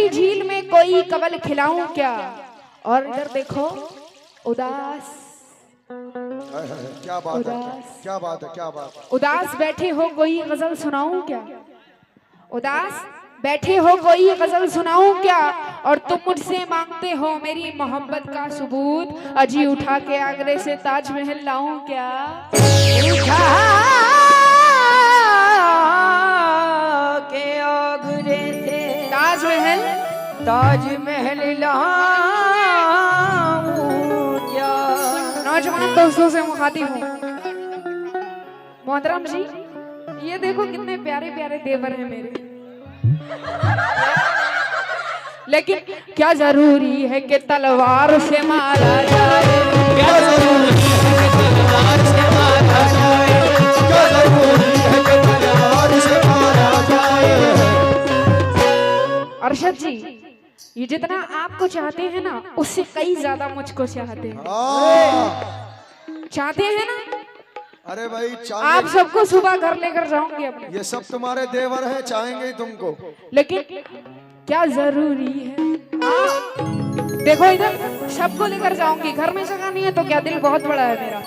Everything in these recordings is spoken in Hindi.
गहरी झील में कोई कवल खिलाऊं क्या, और इधर देखो उदास, क्या बात है, क्या बात है, क्या बात है। उदास बैठे हो कोई गजल सुनाऊं क्या, उदास बैठे हो कोई गजल सुनाऊं क्या, और तुम मुझसे मांगते हो मेरी मोहब्बत का सबूत, अजी उठा के आगरे से ताजमहल लाऊं क्या, उठा के आगरे से ताजमहल लाऊं क्या। नौजवान दोस्तों से मुखातिब हूँ। मोहतरम जी, ये देखो कितने प्यारे प्यारे देवर हैं मेरे, लेकिन क्या जरूरी है कि तलवार से मारा जाए, क्या जरूरी है कि तलवार से मारा जाए, क्या जरूरी है कि तलवार से मारा जाए। अरशद जी, ये जितना आपको चाहते हैं ना, उससे कई ज्यादा मुझको चाहते हैं। चाहते हैं ना? अरे भाई आप सबको सुबह घर लेकर जाऊंगी अपने, ये सब तुम्हारे देवर हैं, चाहेंगे ही तुमको, लेकिन क्या जरूरी है। देखो इधर सबको लेकर जाऊंगी, घर में जगह नहीं है तो क्या, दिल बहुत बड़ा है मेरा।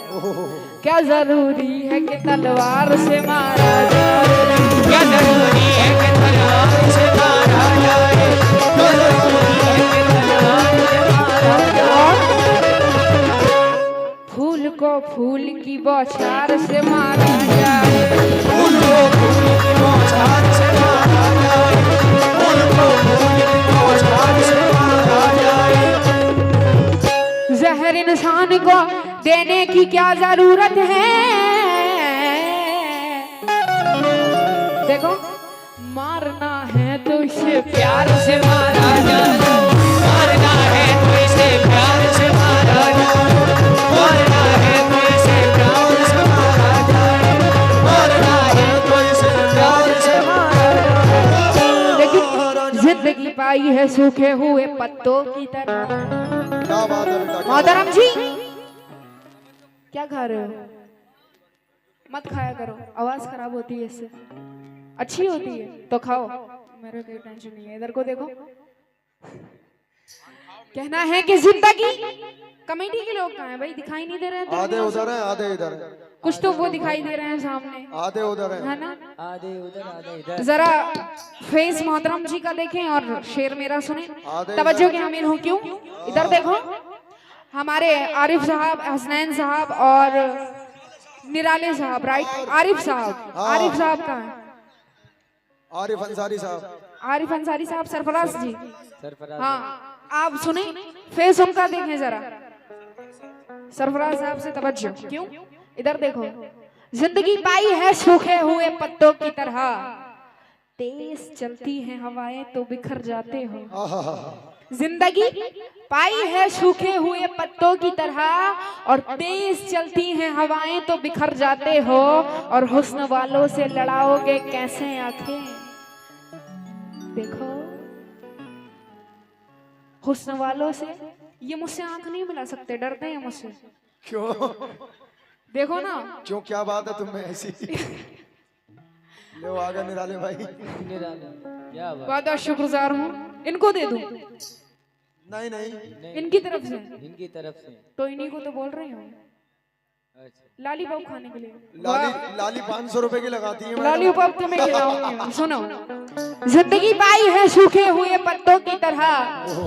क्या जरूरी है कि तलवार से मारा जाए, क्या जरूरी है कि तलवार से मारा जाए, क्या जरूरी है कि तलवार से मारा जाए। फूल को फूल की बौछार से मारा जाए, फूल को फूल की बौछार से मारा जाए, फूल को फूल की बौछार से मारा जाए। जहर इंसान को देने की क्या जरूरत है, देखो मारना है तो इसे प्यार से मारा जाए, मारना है तो इसे प्यार से मारा जाए, मारना है तो इसे प्यार से मारा जाए, मारना है तो इसे प्यार से मारा जाए। लेकिन जिंदगी पाई है सूखे हुए पत्तों की तरह। क्या बात है बेटा, मोहतरम जी, क्या खा रहे हो? मत खाया करो, आवाज खराब होती है इससे। अच्छी होती है तो खाओ, मेरे कोई टेंशन नहीं है। इधर को देखो, कहना है कि जिंदगी, कमेटी के लोग कहाँ हैं भाई, दिखाई नहीं दे रहे हैं? आधे उधर है, आधे इधर है, कुछ तो वो दिखाई दे रहे हैं सामने, आधे उधर है है ना? आधे उधर आधे इधर। जरा फेस मोहतरम जी का देखें और शेर मेरा सुने, आधे तवज्जो के अमीर हूँ क्यों। इधर देखो, हमारे आरिफ साहब, हसनैन साहब और निराले साहब, राइट? आरिफ साहब, आरिफ साहब कहाँ है? आरिफ अंसारी साहब, आरिफ अंसारी साहब, सरफराज जी, सरफराज। हाँ आप सुने, फेस उनका देखें जरा, सरफराज साहब से तवज्जो क्यों। इधर देखो, जिंदगी पाई है सूखे हुए पत्तों की तरह, तेज चलती हैं हवाएं तो बिखर जाते हो। जिंदगी पाई है सूखे हुए पत्तों की तरह, और तेज चलती हैं हवाएं तो बिखर जाते हो, और हुस्न वालों से लड़ाओगे कैसे आंखें, देखो हुस्न वालों से, ये मुझसे आंख नहीं मिला सकते, डरते हैं मुझसे। क्यों देखो ना, क्यों, क्या बात है तुम में ऐसी। ले आगे निराले भाई, क्या बात। बहुत शुक्रगुजार हूँ, इनको दे दूं नहीं नहीं, इनकी तरफ से, इनकी तरफ से। तो इन्हीं को तो बोल रही हूँ, अच्छा, लालीपॉप खाने के लिए। लाली 500 रुपए की लगाती है मैडम। लॉलीपॉप तो मैं खिलाऊंगी। सुनो, जिंदगी पाई है सूखे हुए पत्तों की तरह,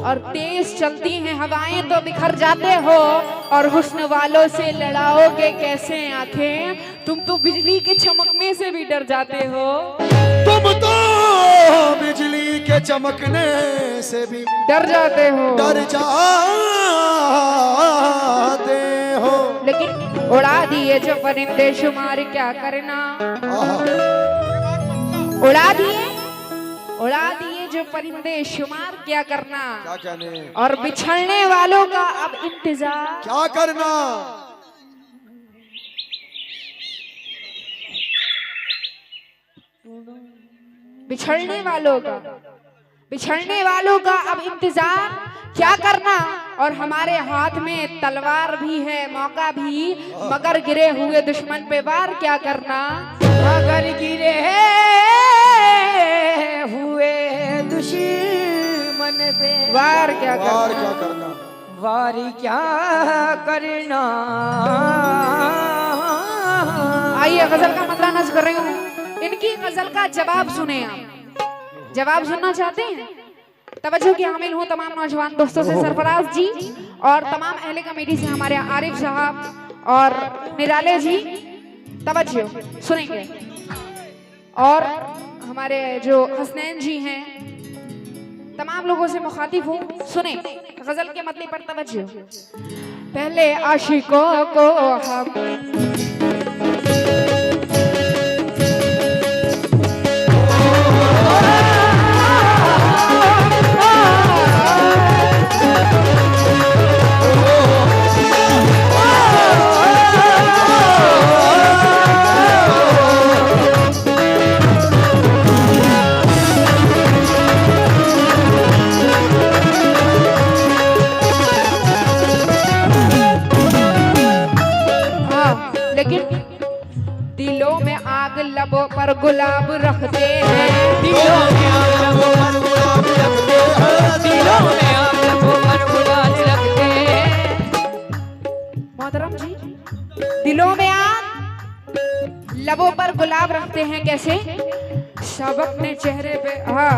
और तेज चलती हैं हवाएं तो बिखर जाते हो, और हुस्न वालों से लड़ाओगे कैसे आंखें, तुम तो बिजली के चमकने से भी डर जाते हो, तुम तो बिजली के चमकने से भी डर जाते हो, डर जाते हो। लेकिन उड़ा दिए जो परिंदे शुमार क्या करना, उड़ा दिए जो परिंदे शुमार क्या करना, क्या कहने, और बिछड़ने वालों का अब इंतजार क्या करना। बिछड़ने वालों का अब इंतजार क्या करना, और हमारे हाथ में तलवार भी है, मौका भी, मगर गिरे हुए दुश्मन पे वार क्या करना, मगर गिरे हुए दुश्मन मन पे वार क्या वार करना। क्या करना। वारी क्या करना। आइए गजल का मतलब नज कर रही हूँ, इनकी गजल का जवाब सुने आप। जवाब सुनना चाहते हैं? तवज्जो की हामिल हूँ तमाम नौजवान दोस्तों से, सरफराज जी और तमाम अहले कमेटी से, हमारे आरिफ साहब और निराले जी, तवज्जो सुनेंगे। और हमारे जो हसनैन जी हैं, तमाम लोगों से मुखातिब हूँ, सुने गजल के मतलब पर तवज्जो। पहले आशिकों को हम दिलों में आग लबों पर गुलाब रखते हैं। दिलों में आग लबों पर गुलाब रखते हैं। दिलों में आग लबों पर गुलाब रखते हैं। मोहतरम जी, दिलों में आग लबों पर गुलाब रखते हैं कैसे? सब अपने चेहरे पे, हाँ,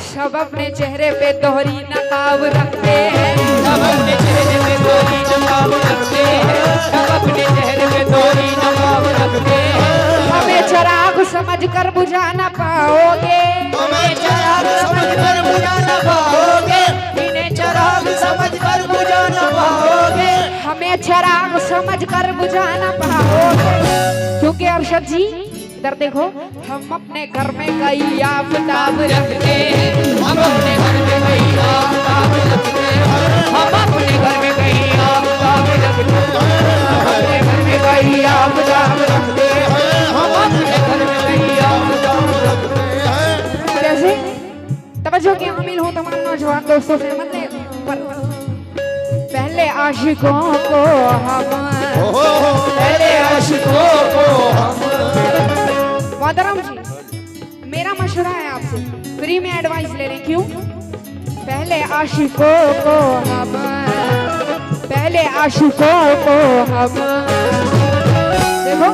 सब अपने चेहरे पे दोहरी नकाब रखते हैं। सब अपने चेहरे पे दोहरी नकाब रखते हैं। सब अपने चेहरे पे दोहरी नकाब रखते हैं। हमें चिराग समझ कर बुझा न पाओगे। हमें चिराग समझ कर बुझा न पाओगे। इन्हें चिराग समझ कर बुझा न पाओगे। हमें चिराग समझ कर बुझा न पाओगे। क्योंकि अरशद जी इधर देखो, हम अपने घर में कई आफताब रखते हैं। हम अपने घर में कई आफताब रखते हैं। हम अपने घर में कई आफताब रखते हैं। अपने घर में कई आफताब रखते हैं। हम अपने घर में कई आफताब रखते हैं। कैसे? तवज्जो की हामिल हूँ तमाम नौजवान दोस्तों से, मतलब पहले आशिकों को हम, पहले आशिकों को हम। मोहतरम जी, मेरा मशवरा है आपसे, फ्री में एडवाइस ले लें। क्यों? पहले आशिकों को हम, पहले आशिकों को हम, देखो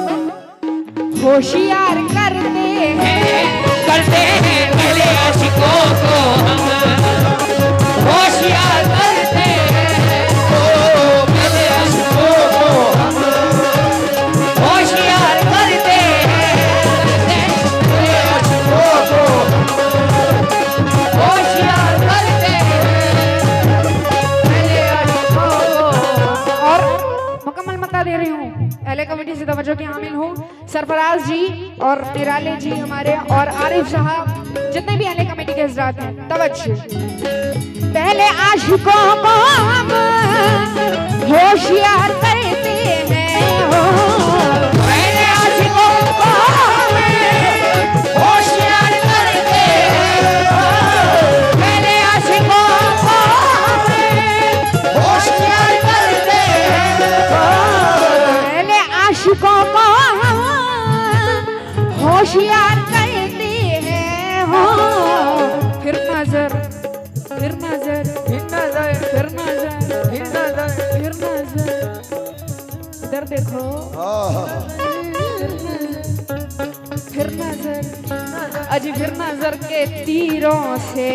होशियार करते हैं, करते हैं। पहले आशिकों को हम होशियार करते हैं। पहले आशिकों को हम होशियार करते हैं। पहले आशिकों को होशियार करते हैं। पहले आशिकों को। और मुकम्मल बता दे रही हूँ, अहले कमेटी से तवज्जो की हामिल हूँ, सरफराज जी और निराले जी हमारे और आरिफ साहब, जितने भी अहले कमेटी के हजरात हैं, तवज्जो। पहले आशिकों को हम होशियार करते हैं, हो पहले आशिकों को हम होशियार करते हैं। पहले आशिकों को हम होशियार करते हैं। पहले आशिकों को हम होशियार करते हैं, हो फिर नजर, फिर नजर, फिर नजर, फिर नजर, फिर नजर, फिर नजर, इधर देखो, फिर नजर, अजी फिर नजर के तीरों से,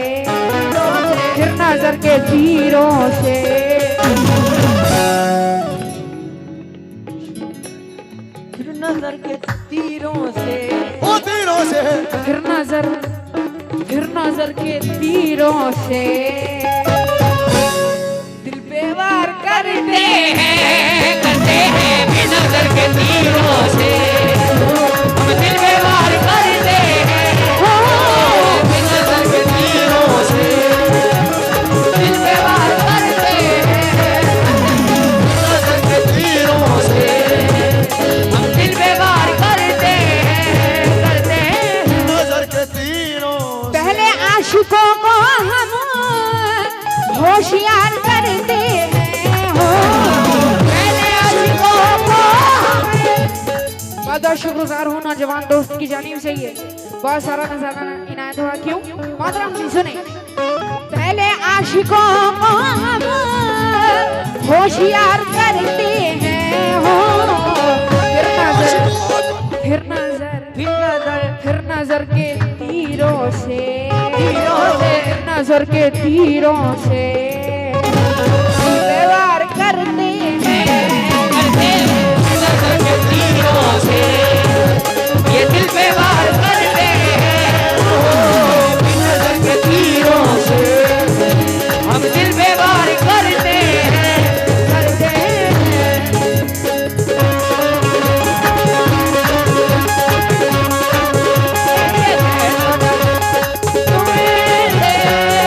फिर नजर के तीरों से, फिर नजर के तीरों से, ओ तीरों से, फिर नजर, फिर नजर के तीरों से दिल पे वार करते हैं, करते हैं। फिर नजर के तीरों से हम दिल में वार करते हैं। फिर नजर के तीरों से दिल में वार करते हैं। नजर के तीरों से हम दिल में वार करते हैं। करते हैं। नजर के तीरों से। पहले आशिकों को हम होशियार करते हैं, हो पहले आशिकों को बहुत शुक्रगुजार हूँ नौजवान दोस्त की जानिब से, ये बहुत सारा नजारा इनायत हुआ। क्यों? मोहतरम जी सुने, पहले आशिकों को हम होशियार करते हैं हो। फिर नजर फिर नजर फिर नजर के तीरों से फिर नजर के तीरों से व्यवहार करते हैं नजर के तीरों से ये दिल पे वार करते हैं। नजर के तीरों से हम दिल पे वार करते हैं, करते हैं।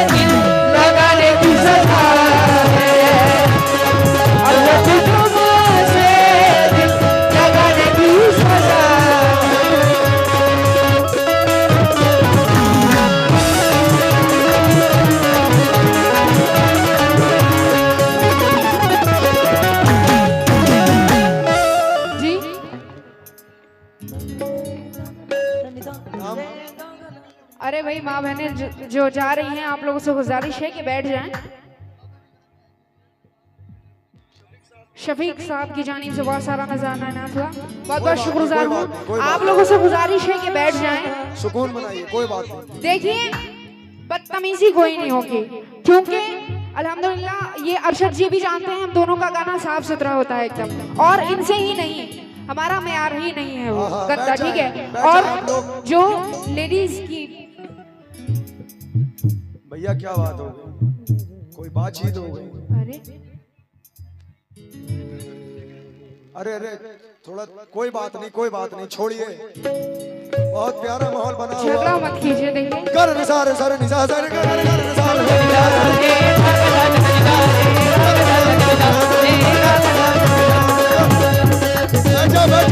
दिल लगाने की सजा है और वो तुझको से दिल लगाने की सजा। जी। अरे भाई माँ बहनें जो जा रही हैं, आप लोगों से गुजारिश है कि बैठ जाएं। शफीक साहब की जानिब से बहुत सारा नजराना इनाम हुआ, बहुत बहुत शुक्रगुजार हूँ। आप लोगों से गुजारिश है कि बैठ जाएं। सुकून बनाइए, कोई बात नहीं। देखिए बदतमीजी कोई नहीं होगी, क्योंकि अल्हम्दुलिल्लाह ये अरशद जी भी जानते हैं हम दोनों का गाना साफ सुथरा होता है एकदम, और इनसे ही नहीं, हमारा मेयार ही नहीं है वो हाँ, गंदा, बैठ ठीक जाएं, है। बैठ और जाएं आप लोग। जो लेडीज की भैया क्या बात हो गई, कोई बातचीत हो गई? अरे अरे अरे थोड़ा, कोई बात नहीं, कोई बात नहीं, छोड़िए। बहुत प्यारा माहौल बना झगड़ा हुआ। मत कीजिए। देखिए कर निसार सर निसार सर कर निसार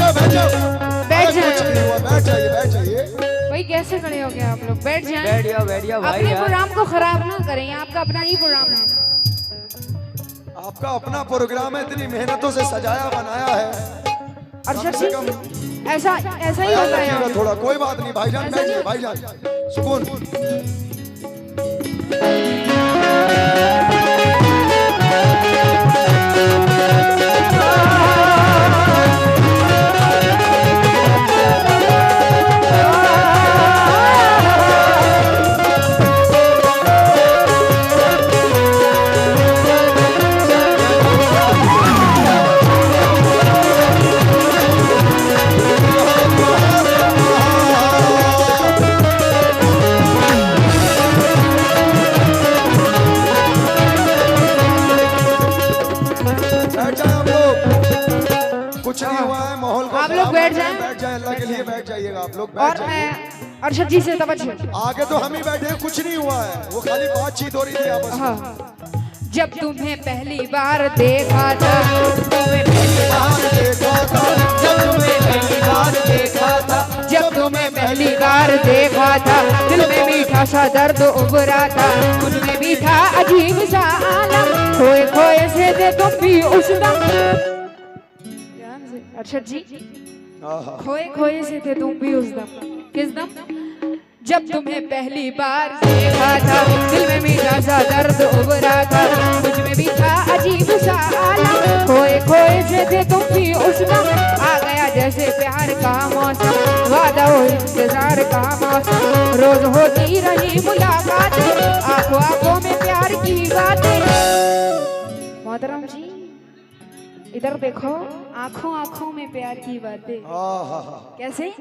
बैठ जाओ बैठ कुछ जाए। नहीं हुआ, बैठ जाइए, बैठ जाइए। भाई कैसे खड़े हो गए आप लोग? बैठ जाएं। बैठिया भाई अपने यार। प्रोग्राम को खराब ना करें, ये आपका अपना ही प्रोग्राम है। आपका अपना प्रोग्राम है, इतनी मेहनतों से सजाया बनाया है। अरशद से जी कम ऐसा ही ख्याल होता है रखिएगा यहाँ। थोड़ा, कोई बात नहीं भाईजान, ऐसा बैठिए नहीं। भाईजान, सुकून। कुछ नहीं हुआ है, माहौल को आप लोग बैठ जाएं। बैठ जाए, अल्लाह के लिए बैठ जाइएगा आप लोग, और बैठ जाइए। मैं अरशद जी से तवज्जो। आगे तो हम ही बैठे हैं, कुछ नहीं हुआ है, वो खाली बातचीत हो रही थी आपस में। हाँ। जब तुम्हें पहली बार देखा था, तुम्हें पहली बाहर देखा था, जब तुम्हें पहली बार देखा था, जब तुम्हें पहली बार देखा था, दिल में मीठा सा दर्द उभरा था, मुझ में भी था अजीब सा आलम, खोए खोए से थे तुम भी उस दम। ध्यान से अरशद जी, आहा। खोए खोए से थे तुम भी उस दम। किस दम? जब तुम्हें पहली बार देखा था, दिल में मीठा सा दर्द उभरा था, मुझ में भी था अजीब सा आलम, खोए खोए से थे तुम भी उस दम। आ गया जैसे प्यार का मौसम, वादा हो इंतजार का मौसम, रोज होती रही मुलाकात, आंखों आंखों में प्यार की बातें। मोहतरम जी इधर देखो, आंखों आंखों में प्यार की बातें। आहा। कैसे?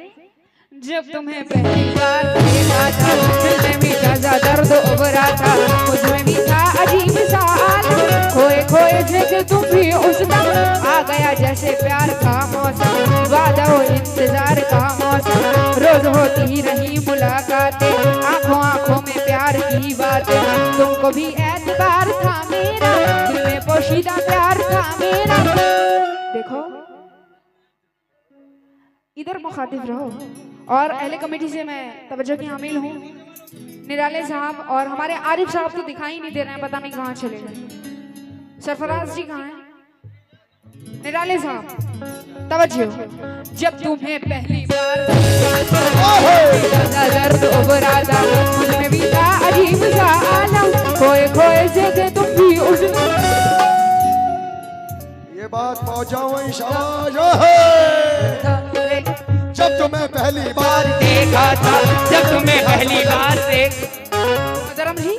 जब तुम्हें पहली बार देखा था, दिल में मीठा सा दर्द उभरा था, मुझ में भी था अजीब सा आलम, खोए खोए से तुम भी उस दम। आ गया जैसे प्यार का मौसम, वादा हो इंतजार का मौसम, रोज होती रही मुलाकातें, आंखों आंखों में प्यार की बातें। तुमको भी एतबार था मेरा, दिल में पोशीदा प्यार था मेरा। देखो इधर मुखातिब रहो। और अहले कमेटी से मैं तवज्जो की हामिल हूँ, निराले साहब और हमारे आरिफ साहब तो दिखाई नहीं दे रहे हैं, पता नहीं कहाँ चले गए। सरफराज जी कहाँ हैं? निराले साहब तवज्जो। जब तुम्हें पहली बार दर्द उभरा था, मुझ में भी था अजीब सा आलम, खोए खोए से थे तुम भी उस दिन। ये बात पहुंचाओ वहीं शाबाश। जब तुम्हें पहली बार देखा था, जब तुम्हें पहली बार देख मोहतरम जी,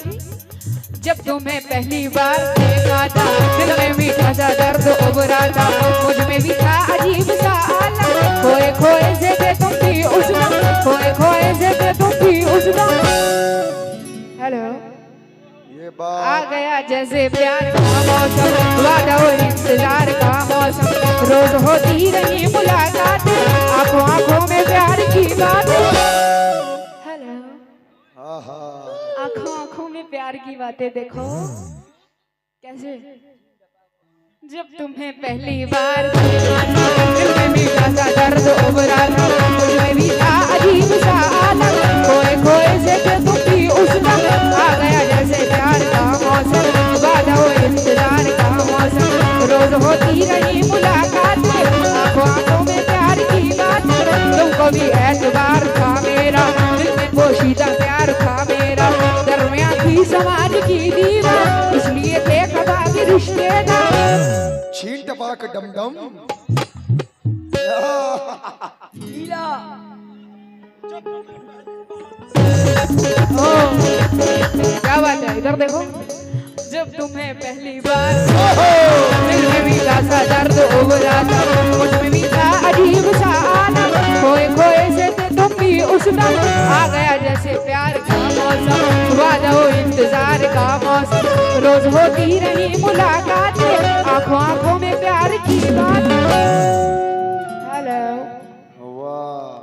जब तुम्हें पहली बार देखा था दिल में मीठा सा दर्द उभरा था, मुझ में भी था अजीब सा आलम, खोए खोए से थे तुम भी उस दम, खोए खोए से थे तुम भी उस दम। हेलो, ये आ बात गया जैसे प्यार का मौसम, वादा और इंतजार का मौसम, रोज होती रही मुलाकात, आंखों आंखों में प्यार की बात। हेलो, आहा आंखों आंखों में प्यार की बातें देखो कैसे। जब तुम्हें पहली बार देखा था दिल में मीठा सा दर्द उभरा था, मुझ में भी था अजीब सा आलम, खोए खोए से थे तुम भी उस दम, आ गया जैसे प्यार का मौसम, वादा और इंतजार का मौसम, रोज होती रही मुलाकात, आंखों आंखों में प्यार की बात। तुमको भी एतबार था मेरा, दिल में पोशीदा प्यार था मेरा, दरमियां थी समाज की दीवार, इसलिए थे खबा के रिश्तेदार। छीन टपाक डम डम। क्या बात है, इधर देखो। जब तुम्हें पहली बार दिल में मीठा सा दर्द उभरा था, मुझ में भी था अजीब सा आलम, खोए खोए से थे तुम भी उस दम, आ गया जैसे प्यार का मौसम, वादा हो इंतजार का मौसम, रोज होती रही मुलाकात, आंखों आंखों में प्यार की बात। हेलो, वाह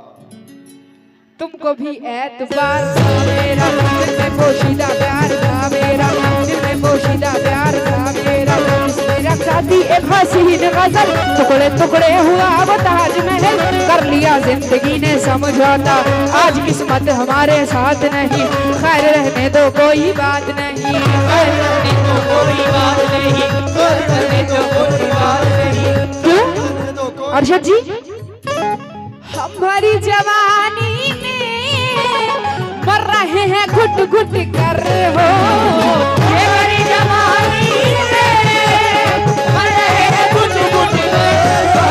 तुमको भी एतबार था मेरा, दिल में पोशीदा प्यार था मेरा, दिल में पोशीदा प्यार था मेरा, इसमें रखा थी एक हसीन गजल, टुकड़े टुकड़े हुआ वो ताजमहल, कर लिया जिंदगी ने समझौता, आज किस्मत हमारे साथ नहीं, खैर रहने दो कोई बात नहीं, खैर रहने दो कोई बात नहीं, खैर रहने दो कोई बात नहीं। क्यों अरशद जी, हमारी जवानी में मर रहे हैं घुट घुट कर हो, हमारी जवानी में मर रहे हैं घुट घुट कर हो।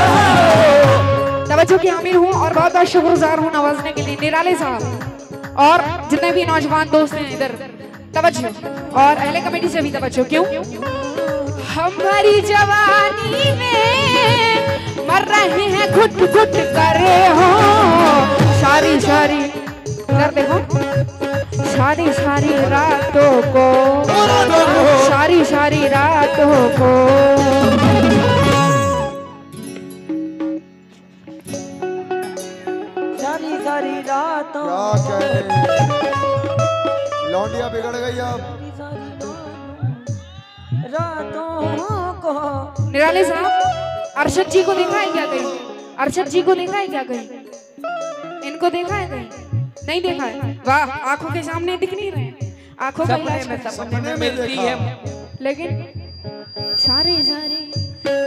तवज्जो की आमिर हूँ और बहुत बहुत शुक्रगुजार हूँ नवाजने के लिए निराले साहब और जितने भी नौजवान दोस्त हैं इधर तवज्जो, और अहले कमेटी से भी तवज्जो। क्यों हमारी जवानी में मर रहे हैं घुट घुट करे हो, सारी सारी इधर देखो, सारी सारी रातों को, सारी सारी रातों को, सारी सारी रातों क्या कहने, लौंडिया बिगड़ गई अब। रातों को। निराले साहब, अरशद जी को देखा है क्या कहीं? अरशद जी को देखा है क्या कहीं? इनको देखा है कहीं? नहीं देखा है? वाह, आंखों के सामने दिख नहीं रहे, आंखों का इलाज करता है। सपने में मिलती है, लेकिन सारी सारी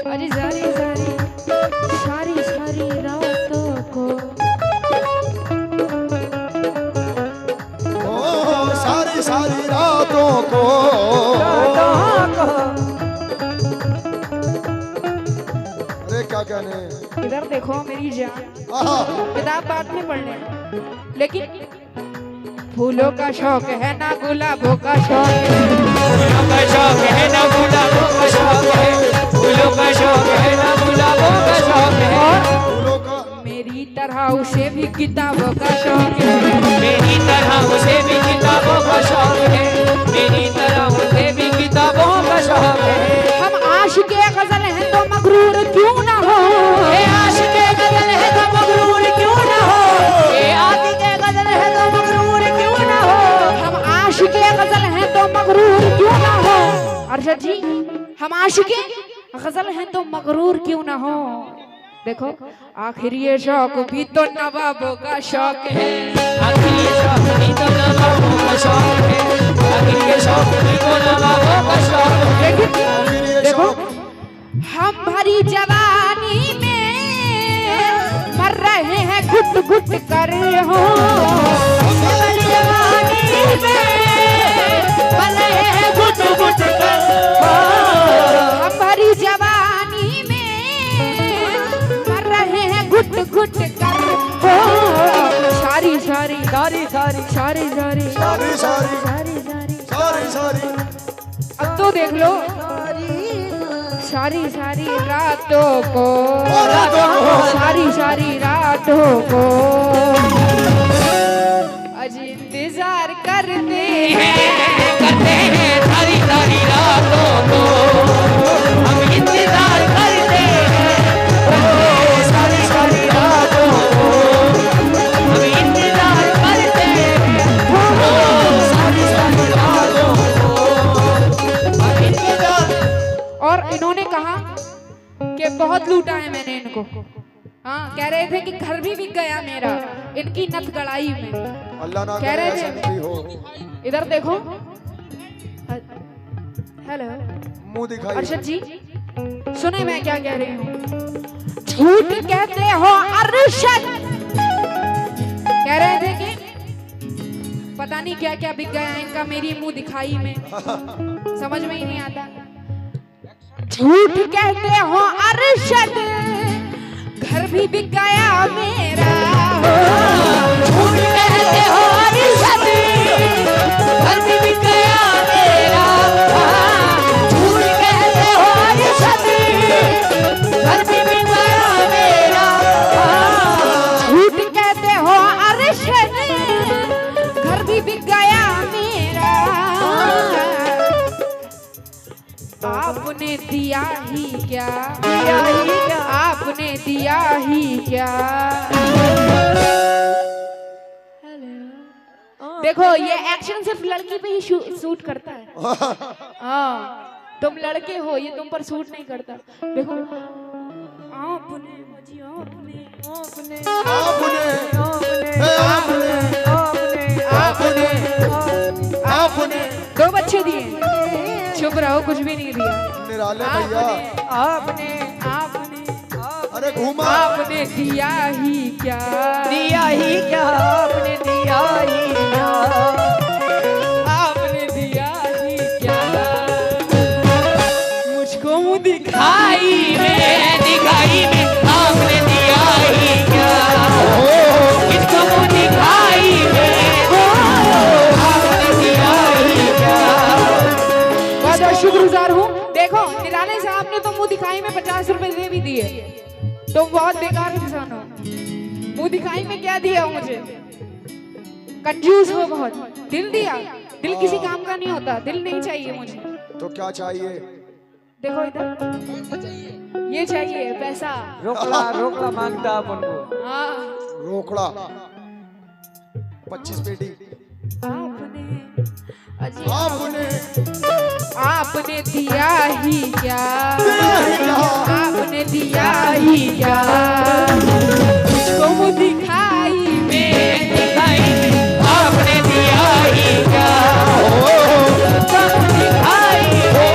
अरे सारी सारी सारी सारी रातों को, ओ सारी सारी रातों को, अरे क्या कहने। इधर देखो मेरी जान, आहा किताब बाद में पढ़ लेना, लेकिन फूलों का शौक है ना गुलाबों का शौक है, फूलों का शौक है ना गुलाबों का शौक है, फूलों का शौक है ना गुलाबों का शौक है, और फूलों का मेरी तरह उसे भी किताबों का शौक है, मेरी तरह उसे भी किताबों का शौक है, मेरी तरह उसे भी किताबों का शौक है। हम आशिक़े गज़ल हैं तो मगरूर क्यों ना हो, ये आशिक़े गज़ल है तो मगरूर क्यों ना हो, ये आशिक़े गज़ल है तो मगरूर क्यों ना हो, हम आशिक़े गज़ल हैं तो मगरूर क्यों ना हो। अरशद जी, हम आशिक़े गज़ल हैं तो मगरूर क्यों ना हो। देखो आखिर ये शौक भी तो नवाबों का शौक है, आखिर ये शौक भी तो नवाबों का शौक है, आखिर ये शौक भी तो नवाबों का शौक है। लेकिन आखिर ये देखो शौक हमारी जवानी में मर रहे हैं घुट घुट कर हो, हमारी जवानी में मर रहे हैं घुट सारी अब तो देख लो सारी सारी रातों को, सारी सारी रातों को आज इंतजार करते हैं सारी सारी रातों को हम इंतजार करते हैं, सारी सारी रातों को हम इंतजार करते हैं, सारी सारी रातों को हम इंतजार। और इन्होंने कहा कि बहुत लूटा है मैंने इनको। हाँ, कह रहे थे कि घर भी बिक गया मेरा इनकी नथ गड़ाई में। अल्लाह ना कह करे रहे ऐसा थे। भी हो। इधर देखो। हेलो मुंह दिखाई अर्शद जी, सुने मैं क्या कह रही हूँ। झूठ कहते हो अर्शद, कह रहे थे कि पता नहीं क्या क्या बिक गया इनका मेरी मुंह दिखाई में, समझ में ही नहीं आता। झूठ कहते हो अर्शद, घर भी बिक गया मेरा। झूठ कहते हो अर्शद, घर भी बिक गया मेरा। झूठ कहते हो अर्शद, घर भी बिक गया मेरा। झूठ कहते हो अर्शद, घर भी बिक गया मेरा। आपने दिया ही क्या, आपने दिया ही क्या। देखो ये एक्शन सिर्फ लड़की पे ही सूट करता है। हाँ, तुम लड़के हो, ये तुम पर सूट नहीं करता। देखो आपने मुझे आपने आपने दो बच्चे दिए, चुप रहो, कुछ भी नहीं दिया। निराले भैया आपने आपने अरे घूमा आपने दिया ही क्या, दिया ही क्या, आपने दिया ही क्या, आपने दिया ही क्या। मुझको मुँह दिखाई में, दिखाई में आपने दिया ही क्या, इसको मुँह दिखाई में आपने दिया ही क्या। बहुत शुक्रगुजार हूँ। देखो निराले साहब ने तो मुँह दिखाई में 50 रुपए दे भी दिए। तुम बहुत बेकार इंसान हो। मुँह दिखाई में क्या दिया मुझे, कंजूस हो बहुत। दिल दिया, दिल किसी काम का नहीं होता, दिल नहीं चाहिए मुझे। तो क्या चाहिए? देखो इधर, ये चाहिए पैसा। रोकड़ा मांगता अपन को। हाँ, रोकड़ा 25 पेटी। आपने आपने दिया ही क्या, आपने दिया ही क्या। मुझको मुँह दिखाई में, दिखाई में आपने दिया ही क्या, दिखाई में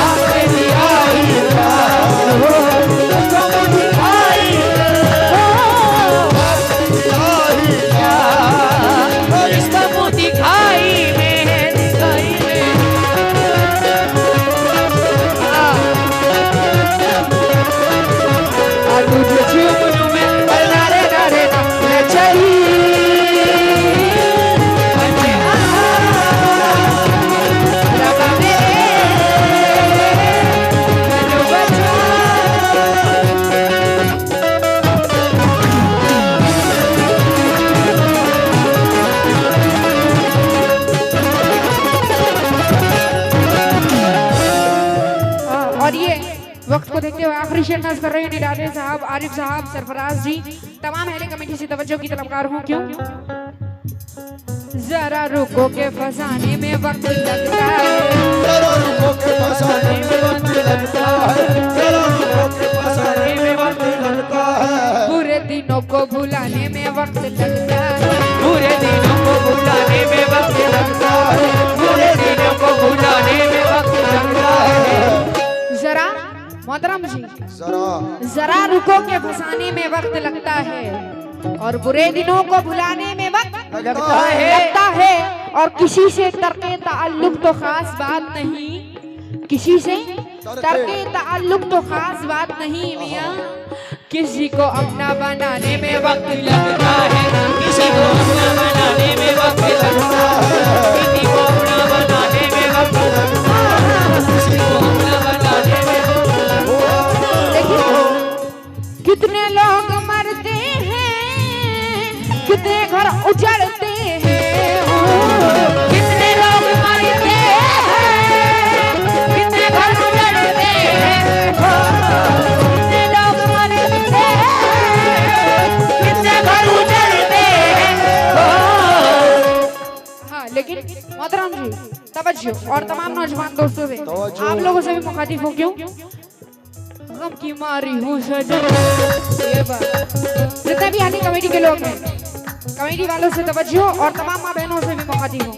आपने दिया ही क्या, दिखाई में इसका मुँह दिखाई में, दिखाई में। तुझे चुमनू में नारे नारे ना चाहिए। रबा और ये वक्त को देखते हुए आखिरी शेर नज़ कर रहे हैं निराले साहब, आरिफ साहब, सरफराज जी, तमाम अहले कमेटी से तवज्जो की तलबकार हूँ। क्यों? जरा रुको के फसाने में वक्त लगता है, जरा रुको के फसाने में वक्त लगता है, जरा रुको के फसाने में वक्त लगता है। बुरे दिनों को भुलाने में वक्त लगता है, बुरे दिनों को भुलाने में वक्त लगता है, बुरे दिनों को भुलाने में वक्त लगता है। जरा मोहतरम जी, जरा रुको के फसाने में वक्त लगता है और बुरे दिनों को भुलाने में वक्त लगता है। और किसी से तर्के ताल्लुक तो खास बात नहीं, किसी से तर्के ताल्लुक तो खास बात नहीं मियाँ। किसी को अपना बनाने में वक्त लगता है, किसी को अपना बनाने में वक्त लगता है, किसी को अपना तवज्जो और तमाम नौजवान दोस्तों से तवज्जो। आप लोगों से भी मुखातिब हूँ। क्यों? गम की मारी हूँ सजन। ये बात जितने भी हाली कमेटी के लोग हैं, कमेटी वालों से तवज्जो और तमाम माँ बहनों से भी मुखातिब हूँ।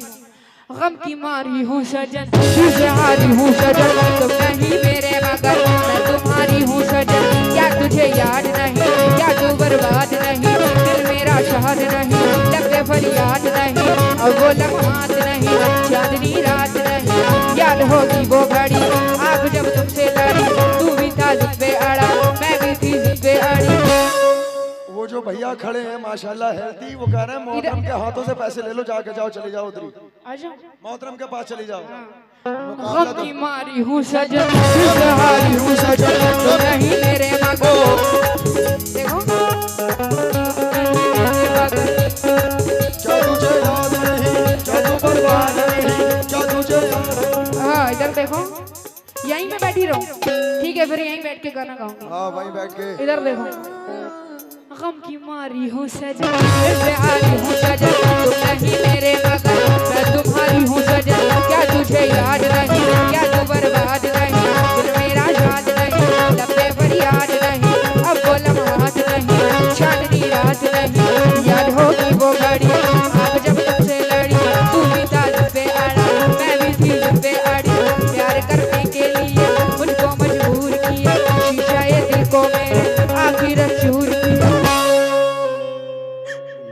गम की मारी हूँ सजन, तुझे हारी हूँ सजन, तुम नहीं मेरे मगर मैं तुम्हारी हूँ सजन। क्या तुझे याद नहीं, क्या तू बर्बाद नहीं, दिल मेरा शाद नहीं, लगते फरियाद नहीं, अब वो लम्हात नहीं, चांदनी रात नहीं, याद होगी वो घड़ी आग जब तुमसे लड़ी, तू भी था जिद पे अड़ा, मैं भी थी जिद पे अड़ी। वो जो भैया खड़े हैं माशाल्लाह हेल्दी, वो कह रहे हैं मोहतरम के हाथों से पैसे ले लो, जाके जाओ, चले जाओ उधर ही। आजा मोहतरम के पास चली जाओ। गम की मारी हूँ सजन, तुझे हारी हूँ सजन, तुम नहीं मेरे मगर। देखो क्या तुझे याद नहीं, क्या तू बर्बाद नहीं, क्या तुझे याद। हाँ इधर देखो, यहीं पे बैठी रहूं, ठीक है? फिर यहीं बैठ के गाना गाऊंगी। हाँ वहीं बैठ के। इधर देखो, गम की मारी हूँ सजन, तुझे हारी हूँ सजन, तुम नहीं मेरे मगर मैं तुम्हारी हूँ सजन। क्या तुझे याद नहीं, क्या तू बर्बाद नहीं, दिल मेरा शाद नहीं, लब पे फरियाद नहीं, अब वो लम्हात नहीं, चांदनी रात नहीं, याद होगी वो घड़ी आग जब तुमसे लड़ी, तू भी था जिद पे अड़ा, मैं भी थी जिद पे अड़ी। प्यार करने के लिए मुझको मजबूर किया, शीशा ये दिल को मेरे आखिर चूर किया।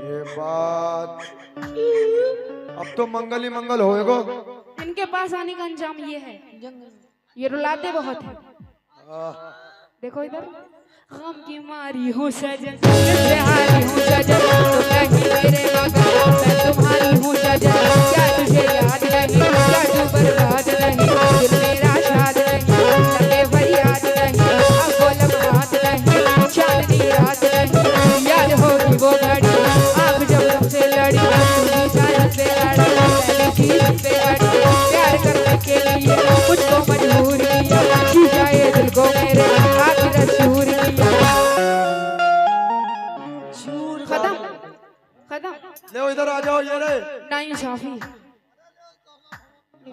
ये बात अब तो मंगल ही मंगल होएगो। इनके पास आने का अंजाम ये है, ये रुलाते बहुत है। देखो इधर, गम की मारी हूँ सजन, तुझे हारी हूँ सजन, तुम नहीं मेरे मगर मैं तुम्हारी हूँ सजन। क्या तुझे याद नहीं, क्या तू बर्बाद नहीं, दिल मेरा शाद नहीं, लगे फरियाद नहीं, अब वो लम्हात नहीं, चांदनी रात नहीं, याद होगी वो घड़ी आग जब तुमसे लड़ी, तुझी साथ पे अड़ी, मैं भी थी जिद पे अड़ी। प्यार करने के लिए मुझको मजबूर किया, शीशा ये दिल को मेरे आखिर चूर किया। खत्म खत्म। ले इधर आ जाओ, ये रे। नहीं साफी।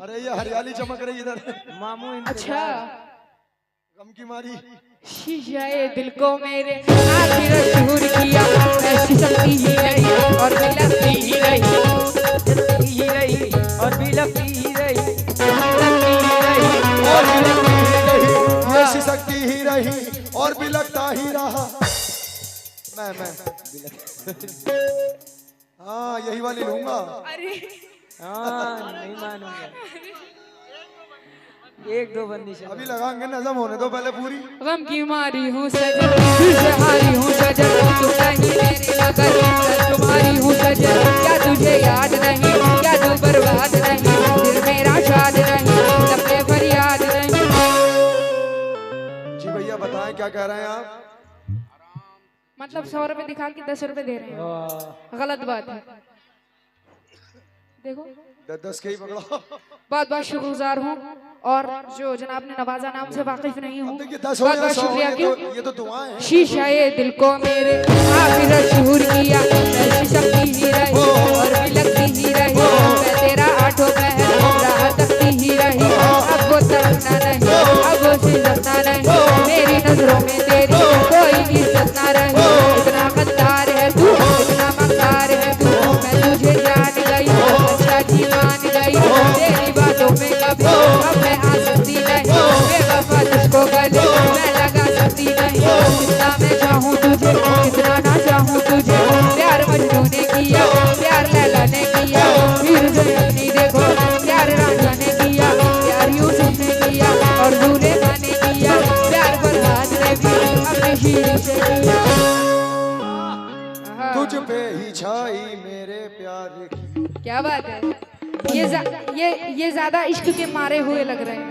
अरे ये हरियाली चमक रही इधर। मामू अच्छा, गम की मारी शीशाए दिल को मेरे आखिर चूर किया, ऐसी सकती ही रही और बिलखती ही रही, ही रही और बिलखती ही रही, बिलखती ही रही और बिलखती ही रही, ये सिसकती ही रही और बिलखता ही रहा। मैं हाँ यही वाली लूंगा। अरे हाँ नहीं मानूंगा, एक दो बंदी से अभी लगाएंगे, नज़म होने दो पहले पूरी। गम की मारी हूँ सजन, तुझे हारी हूँ सजन, तुम नहीं मेरे मगर मैं तुम्हारी हूँ सजन। क्या तुझे याद नहीं, क्या तू बर्बाद नहीं, दिल मेरा शाद नहीं, लब पे फरियाद नहीं। जी भैया बताएं क्या कह रहे हैं आप? मतलब 100 रुपए दिखा के 10 रुपए दे रहे हैं, गलत बात है। देखो 10 के ही पकड़ो। बहुत बहुत शुक्रगुजार हूँ, और जो जनाब ने नवाजा नाम से वाकिफ नहीं हूँ, देखिए 10 हो बहुत या बहुत 100 हो, शुक्रिया। क्यों? ये तो दुआएं हैं। शीशाए दिल को मेरे आखिर चूर किया, मैं सिसकती ही रही और बिलखती ही रही, मैं तेरा आठों पहर राह तकती ही रही, अब वो तड़पना नहीं, अब वो सिसकना नहीं, मेरी नजरों में तेरी कोई इज्जत ना रही। इतना गद्दार है तू, इतना मक्कार है तू, मैं तुझे जान गई, अच्छा जी मान गई, तेरी बातों में कभी अब मैं आ सकती नहीं, बेवफा तुझको गले मैं लगा सकती नहीं। कितना मैं चाहूँ तुझे, कितना ना चाहूँ तुझे, प्यार मजनू ने किया, प्यार लैला ने किया, फिर से अपनी देखो प्यार राजा ने किया, प्यार यूसुफ ने किया और जुलेखा ने किया, प्यार फरहाद ने भी अपनी शीरी से किया। तुझ पे ही छाई मेरे प्यार की। क्या बात है, ये ज्यादा इश्क के मारे हुए लग रहे हैं।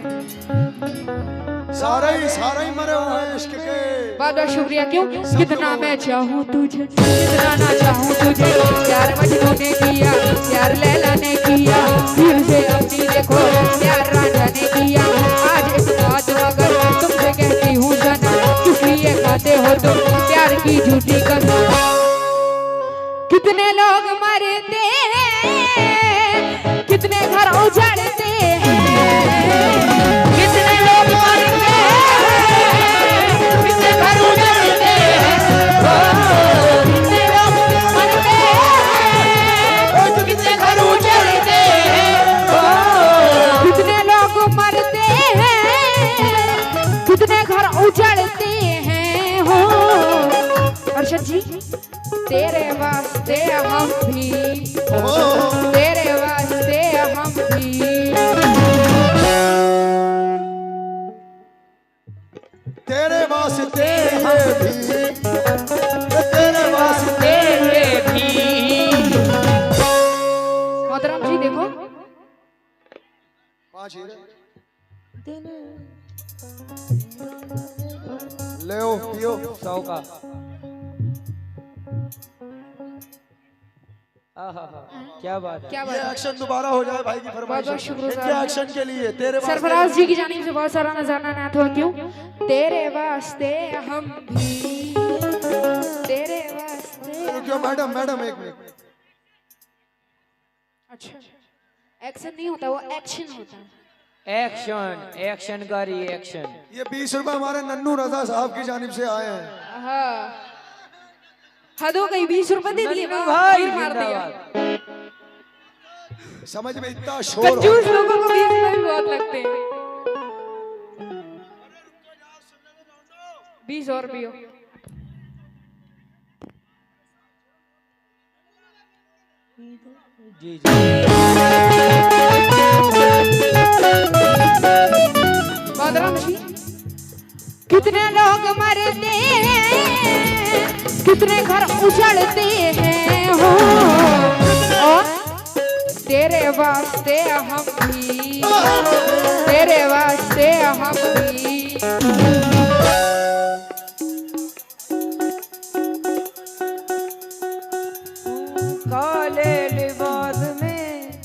सारे ही मरे हुए हैं इश्क के। बहुत बहुत शुक्रिया। क्यों? कितना मैं चाहूँ तुझे, कितना ना चाहूँ तुझे, प्यार मजनू ने किया, प्यार लैला ने किया, फिर से अपनी देखो प्यार राजा ने किया। आज इस बात अगर तुमसे कहती हूँ सनम, किस लिए खाते हो तुम प्यार की झूठी कसम। कितने लोग मरते हैं, कितने घर उजड़ते हम भी, ओ, तेरे वास्ते हम भी। तेरे वास्ते है भी, तेरे वास्ते मोहतरम जी देखो, 5 हीरे ले पियो 100 का। आहा, क्या बात है। क्या ये बात है। एक्शन दोबारा हो जाए भाई की फरमाइश बहुत-बहुत शुक्र इनके साहब। एक्शन के लिए तेरे वास्ते सरफराज जी की जानिब से बहुत सारा नजराना नात हुआ। क्यों? तेरे वास्ते हम भी, तेरे वास्ते। क्यों मैडम मैडम एक मिनट अच्छा, एक्शन नहीं होता, वो एक्शन होता है। एक्शन, एक्शन का रिएक्शन। ये 20 रुपए हमारे नन्नू रजा साहब की जानिब से आए हैं। हाँ, हद हो गई, 20 रुपए दे दिए नन्नू भाई फिर मार दिया। जिंदाबाद। समझ में इतना शोर हो कंजूस लोगों को 20 रुपए भी बहुत लगते हैं। 20 और भी हो। जी जी। बदराम जी, कितने लोग मरते हैं, कितने घर उजड़ते हैं हो, और तेरे वास्ते हम भी, तेरे वास्ते हम भी। काले लिबास में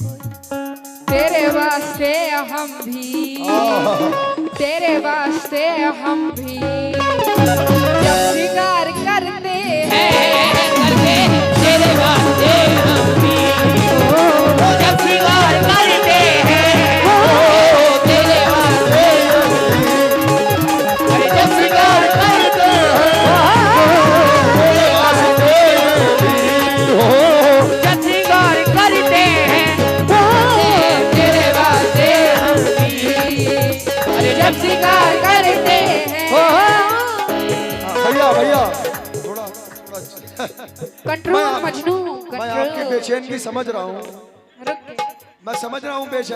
तेरे वास्ते हम भी, तेरे वास्ते हम भी। जब शिकार करते हैं, करते तेरे वास्ते हम भी, जब शिकार करते हैं तेरे वास्ते हम भी, अरे जब शिकार करते हैं तेरे वास्ते हम भी, जब शिकार करते हैं तेरे वास्ते हम भी, अरे जब शिकार करते हैं। भैया भैया थोड़ा थोड़ा कंट्रोल मजनू, मैं आपकी कंट्रोल। बेचैनगी समझ रहा हूँ, रुक के। मैं समझ रहा हूँ बेचैन